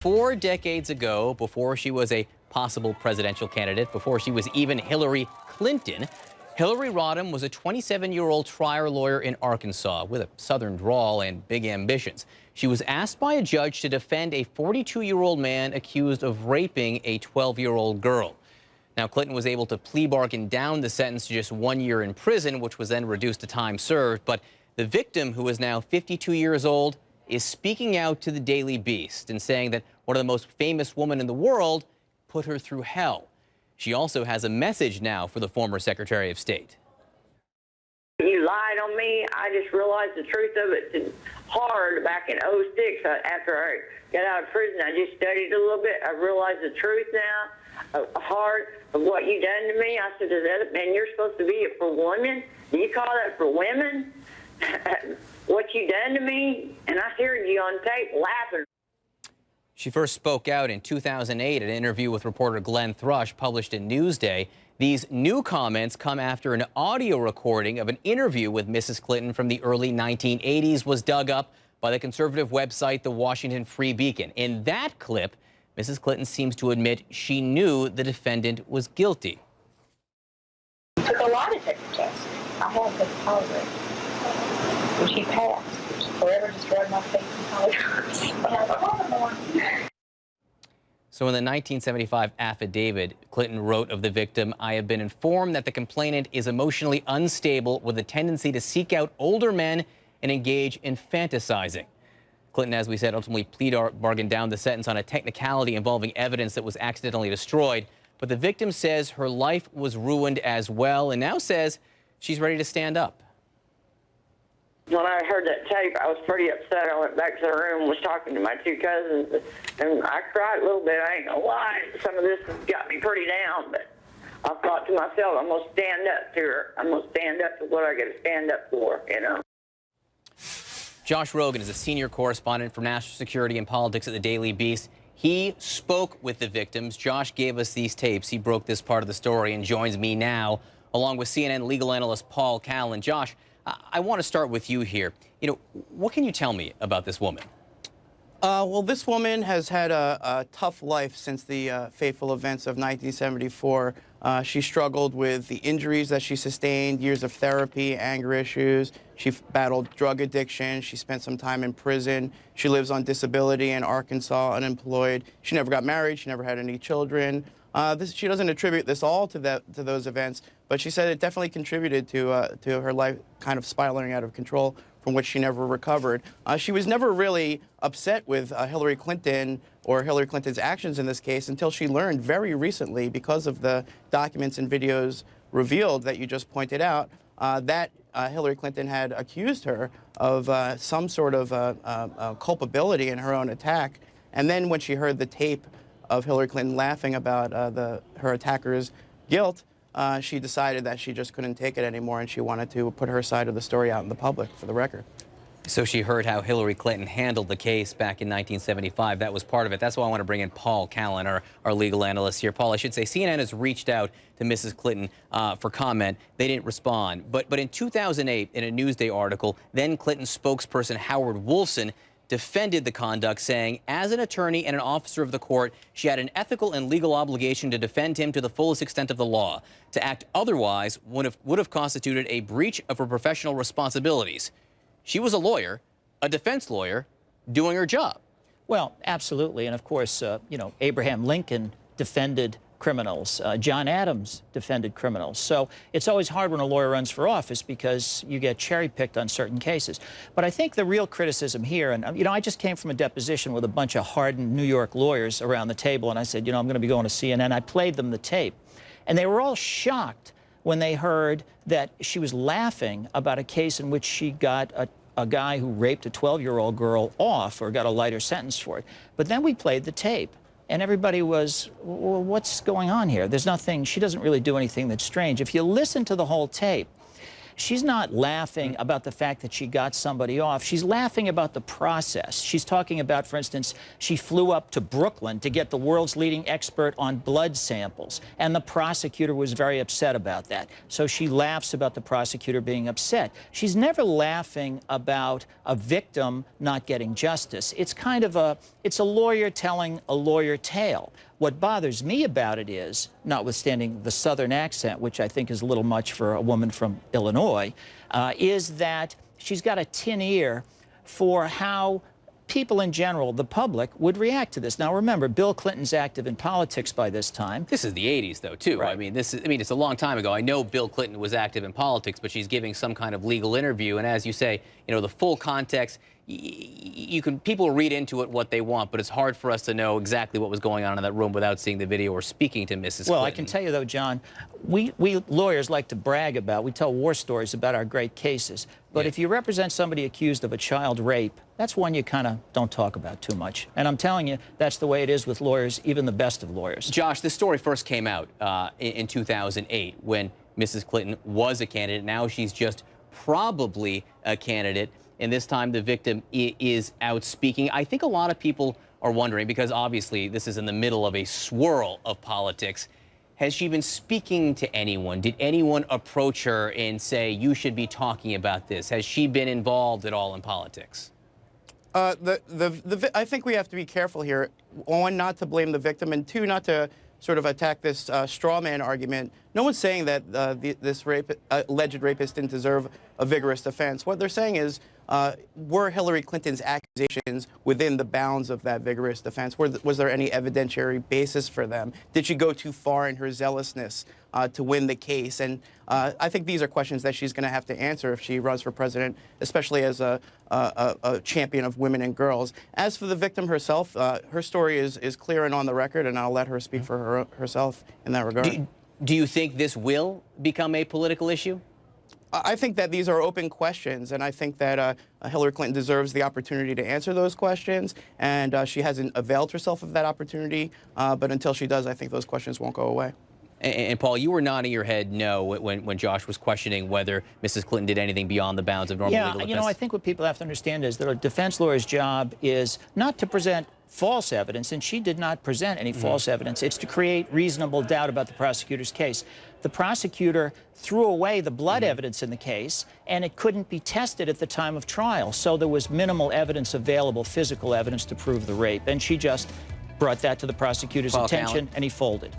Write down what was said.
4 decades ago, before she was a possible presidential candidate, before she was even Hillary Clinton, Hillary Rodham was a 27-year-old trial lawyer in Arkansas with a southern drawl and big ambitions. She was asked by a judge to defend a 42-year-old man accused of raping a 12-year-old girl. Now, Clinton was able to plea bargain down the sentence to just 1 year in prison, which was then reduced to time served. But the victim, who is now 52 years old, is speaking out to the Daily Beast and saying that one of the most famous women in the world put her through hell. She also has a message now for the former Secretary of State. You lied on me. I just realized the truth of it hard back in '06 after I got out of prison. I just studied a little bit. I realized the truth now, hard of what you done to me. I said, man, you're supposed to be it for women? Do you call that for women? What you done to me? And I heard you on tape laughing. She first spoke out in 2008 in an interview with reporter Glenn Thrush published in Newsday. These new comments come after an audio recording of an interview with Mrs. Clinton from the early 1980s was dug up by the conservative website The Washington Free Beacon. In that clip, Mrs. Clinton seems to admit she knew the defendant was guilty. I took a lie detector test. I had the polygraph. When she passed, it forever destroyed my faith in polygraphs. So in the 1975 affidavit, Clinton wrote of the victim, "I have been informed that the complainant is emotionally unstable with a tendency to seek out older men and engage in fantasizing." Clinton, as we said, ultimately bargained down the sentence on a technicality involving evidence that was accidentally destroyed. But the victim says her life was ruined as well and now says she's ready to stand up. When I heard that tape, I was pretty upset. I went back to the room and was talking to my two cousins, and I cried a little bit. I ain't gonna lie. Some of this has got me pretty down, but I thought to myself, I'm gonna stand up to her. I'm gonna stand up to what I gotta stand up for, you know. Josh Rogin is a senior correspondent for national security and politics at the Daily Beast. He spoke with the victims. Josh gave us these tapes. He broke this part of the story and joins me now, along with CNN legal analyst Paul Callan. Josh, I want to start with you here. You know, what can you tell me about this woman? Well, this woman has had a tough life since the fateful events of 1974. She struggled with the injuries that she sustained, years of therapy, anger issues. She battled drug addiction. She spent some time in prison. She lives on disability in Arkansas, unemployed. She never got married. She never had any children. She doesn't attribute this all to those events, but she said it definitely contributed to her life kind of spiraling out of control, from which she never recovered. She was never really upset with Hillary Clinton or Hillary Clinton's actions in this case until she learned very recently, because of the documents and videos revealed that you just pointed out, that Hillary Clinton had accused her of some sort of culpability in her own attack. And then when she heard the tape of Hillary Clinton laughing about her attacker's guilt, she decided that she just couldn't take it anymore, and she wanted to put her side of the story out in the public for the record. So she heard how Hillary Clinton handled the case back in 1975. That was part of it. That's why I want to bring in Paul Callan, our legal analyst here. Paul, I should say CNN has reached out to Mrs. Clinton for comment. They didn't respond. But in 2008, in a Newsday article, then Clinton spokesperson Howard Wolfson defended the conduct, saying, as an attorney and an officer of the court, she had an ethical and legal obligation to defend him to the fullest extent of the law. To act otherwise would have constituted a breach of her professional responsibilities. She was a lawyer, a defense lawyer, doing her job. Well, absolutely. And of course, you know, Abraham Lincoln defended criminals. John Adams defended criminals. So it's always hard when a lawyer runs for office because you get cherry-picked on certain cases. But I think the real criticism here, and you know, I just came from a deposition with a bunch of hardened New York lawyers around the table, and I said, you know, I'm going to be going to CNN. I played them the tape, and they were all shocked when they heard that she was laughing about a case in which she got a guy who raped a 12-year-old girl off, or got a lighter sentence for it. But then we played the tape, and everybody was, well, what's going on here? There's nothing, she doesn't really do anything that's strange. If you listen to the whole tape, she's not laughing about the fact that she got somebody off. She's laughing about the process. She's talking about, for instance, she flew up to Brooklyn to get the world's leading expert on blood samples, and the prosecutor was very upset about that. So she laughs about the prosecutor being upset. She's never laughing about a victim not getting justice. It's kind of it's a lawyer telling a lawyer tale. What bothers me about it is, notwithstanding the Southern accent, which I think is a little much for a woman from Illinois, is that she's got a tin ear for how people in general, the public, would react to this. Now, remember, Bill Clinton's active in politics by this time. This is the 80s, though, too. Right. I mean, it's a long time ago. I know Bill Clinton was active in politics, but she's giving some kind of legal interview. And as you say, you know, the full context, people read into it what they want, but it's hard for us to know exactly what was going on in that room without seeing the video or speaking to Mrs. Clinton. Well, I can tell you, though, John, we lawyers like to brag about, we tell war stories about our great cases. But if you represent somebody accused of a child rape, that's one you kind of don't talk about too much. And I'm telling you, that's the way it is with lawyers, even the best of lawyers. Josh, this story first came out in 2008 when Mrs. Clinton was a candidate. Now she's just probably a candidate. And this time the victim is out speaking. I think a lot of people are wondering, because obviously this is in the middle of a swirl of politics, has she been speaking to anyone? Did anyone approach her and say, you should be talking about this? Has she been involved at all in politics? I think we have to be careful here. One, not to blame the victim, and two, not to sort of attack this straw man argument. No one's saying that this alleged rapist didn't deserve a vigorous defense. What they're saying is, were Hillary Clinton's accusations within the bounds of that vigorous defense? Was there any evidentiary basis for them? Did she go too far in her zealousness to win the case? And I think these are questions that she's going to have to answer if she runs for president, especially as a champion of women and girls. As for the victim herself, her story is clear and on the record, and I'll let her speak for herself in that regard. Do you think this will become a political issue? I think that these are open questions, and I think that Hillary Clinton deserves the opportunity to answer those questions, and she hasn't availed herself of that opportunity. But until she does, I think those questions won't go away. And Paul, you were nodding your head no when Josh was questioning whether Mrs. Clinton did anything beyond the bounds of normal legal defense. Yeah, you know, I think what people have to understand is that a defense lawyer's job is not to present false evidence, and she did not present any false evidence. It's to create reasonable doubt about the prosecutor's case. The prosecutor threw away the blood evidence in the case, and it couldn't be tested at the time of trial. So there was minimal evidence available, physical evidence, to prove the rape. And she just brought that to the prosecutor's attention, and he folded.